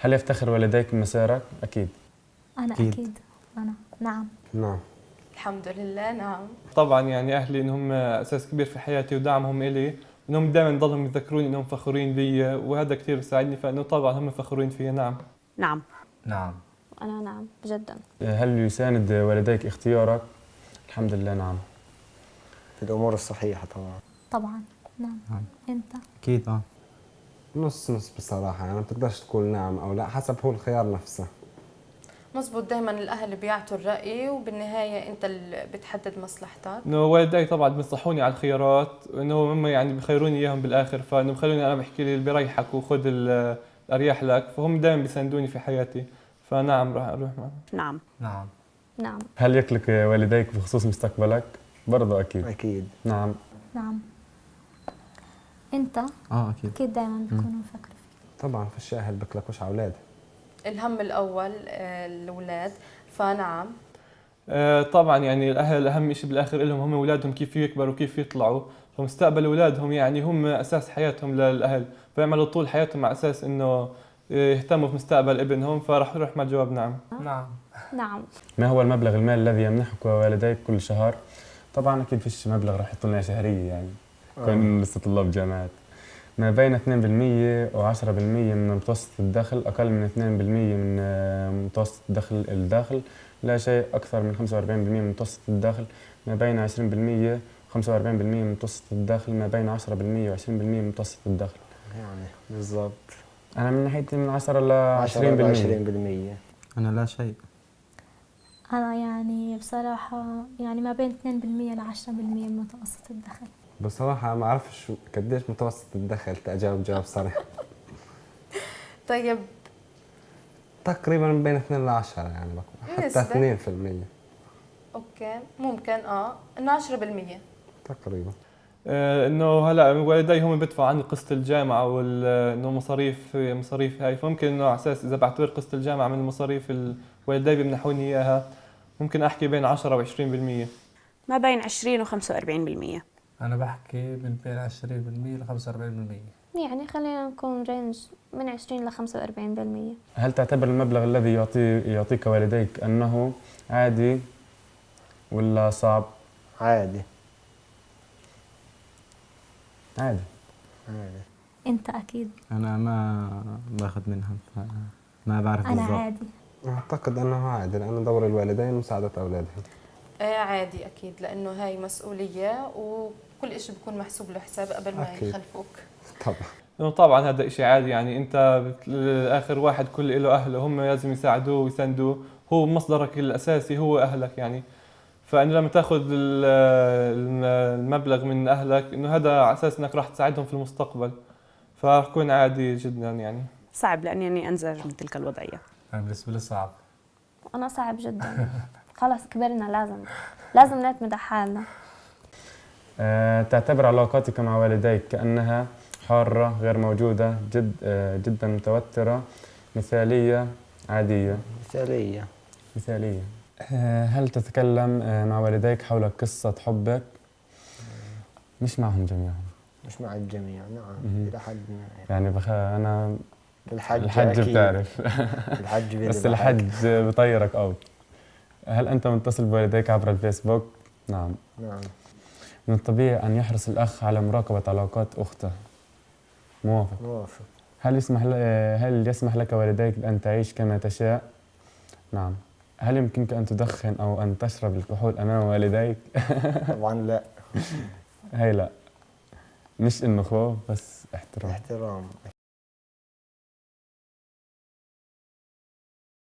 هل يفتخر والديك بمسارك؟ أكيد. أنا أكيد. أنا نعم. نعم. الحمد لله نعم. طبعا يعني اهلي انهم اساس كبير في حياتي ودعمهم الي، انهم دائما ضلهم يذكروني انهم فخورين بي، وهذا كثير بيساعدني، فانه طبعا هم فخورين فيا. نعم. نعم. نعم. أنا نعم جدا. هل يساند والديك اختيارك؟ الحمد لله نعم. في الأمور الصحيحة طبعا. طبعا نعم. أنت؟ أكيد نص نص بصراحة، يعني ما بتقدرش تقول نعم أو لا، حسب هو الخيار نفسه. مزبوط، دائما الاهل بيعطوا الراي وبالنهايه انت اللي بتحدد مصلحتك. انه والدي طبعا بينصحوني على الخيارات، وانه هم يعني بيخيروني اياهم بالاخر، فانه بخلوني انا بحكي لي اللي بيريحك وخذ الاريح لك، فهم دائما بيساندوني في حياتي. فنعم راح اروح معهم. نعم. نعم. نعم. هل يقلق والديك بخصوص مستقبلك؟ برضه أكيد. أكيد. نعم. نعم. أنت؟ أكيد. أكيد دائما بيكونوا يفكروا فيك. طبعا فيش أهل بكلكوش على أولاد. الهم الاول الاولاد، فنعم. طبعا يعني الاهل اهم شيء بالاخر لهم هم اولادهم، كيف يكبروا وكيف يطلعوا، فمستقبل اولادهم يعني هم اساس حياتهم للاهل، فيعملوا طول حياتهم على اساس انه يهتموا بمستقبل ابنهم. فراح اروح مع الجواب نعم. نعم. نعم. ما هو المبلغ المالي الذي يمنحك والديك كل شهر؟ طبعا أكيد فيش مبلغ راح يحطوا لنا شهرية يعني. كنا لسه طلاب جامعات. ما بين 2% و10% من متوسط الدخل، أقل من 2% من متوسط الدخل لا شيء، أكثر من 45% من متوسط الدخل، ما بين 20% 45% من متوسط الدخل، ما بين 10% و20% من متوسط الدخل. يعني بالضبط. أنا من ناحيتي من 10 ل 10 ل 20%. 20%. أنا لا شيء. أنا يعني بصراحة يعني ما بين 2% ل 10% من متوسط الدخل. بصراحة ما أعرفش قديش متوسط الدخل تجاوب جواب صريح. طيب تقريبا من بين 2 ل 10 يعني حتى نسبة. 2%. اوكي ممكن انه 10% تقريبا. انه هلا والدي هم بدفعوا عني قسط الجامعه وانه مصاريف هاي، فممكن انه على اساس اذا بعتبر قسط الجامعه من المصاريف والدي بيمنحوني اياها، ممكن احكي بين 10 و 20%. ما بين 20 و 45%. أنا بحكي من بين 20% ل 45%. يعني خلينا نكون رينج من 20 ل 45%. هل تعتبر المبلغ الذي يعطيك والديك أنه عادي ولا صعب؟ عادي. عادي. عادي. أنت أكيد. أنا ما باخذ منهم، ما بعرف أنا بالضبط. عادي. أعتقد أنه عادي، لأن دور الوالدين مساعدة أولادهم. عادي اكيد، لانه هاي مسؤوليه وكل شيء بيكون محسوب له حساب قبل ما أكيد. يخلفوك. طبعا. انه طبعا هذا شيء عادي، يعني انت اخر واحد كل له اهله، هم لازم يساعدوه ويساندوه، هو مصدرك الاساسي هو اهلك يعني. فانه لما تاخذ المبلغ من اهلك، انه هذا على اساس انك راح تساعدهم في المستقبل، فراح يكون عادي جدا يعني. صعب لأني أنزعج من تلك الوضعية. أنا بالنسبة لي صعب. أنا صعب جدا. خلاص كبرنا، لازم نعتمد على حالنا. تعتبر علاقاتك مع والديك كأنها حارة غير موجودة، جدا متوترة، مثالية، عادية؟ مثالية. مثالية. هل تتكلم مع والديك حول قصة حبك؟ مش معهم جميعا. مش مع الجميع نعم. إلى حد ما يعني أنا الحج أكيد. بتعرف. الحج بس الحج بطيرك أوت. هل أنت متصل بوالديك عبر الفيسبوك؟ نعم. نعم. من الطبيعي أن يحرص الأخ على مراقبة علاقات أخته. موافق. موافق. هل يسمح لك والديك بأن تعيش كما تشاء؟ نعم. هل يمكنك أن تدخن أو أن تشرب الكحول أمام والديك؟ طبعا لا. هي لا. مش إنه خوف بس احترام. احترام.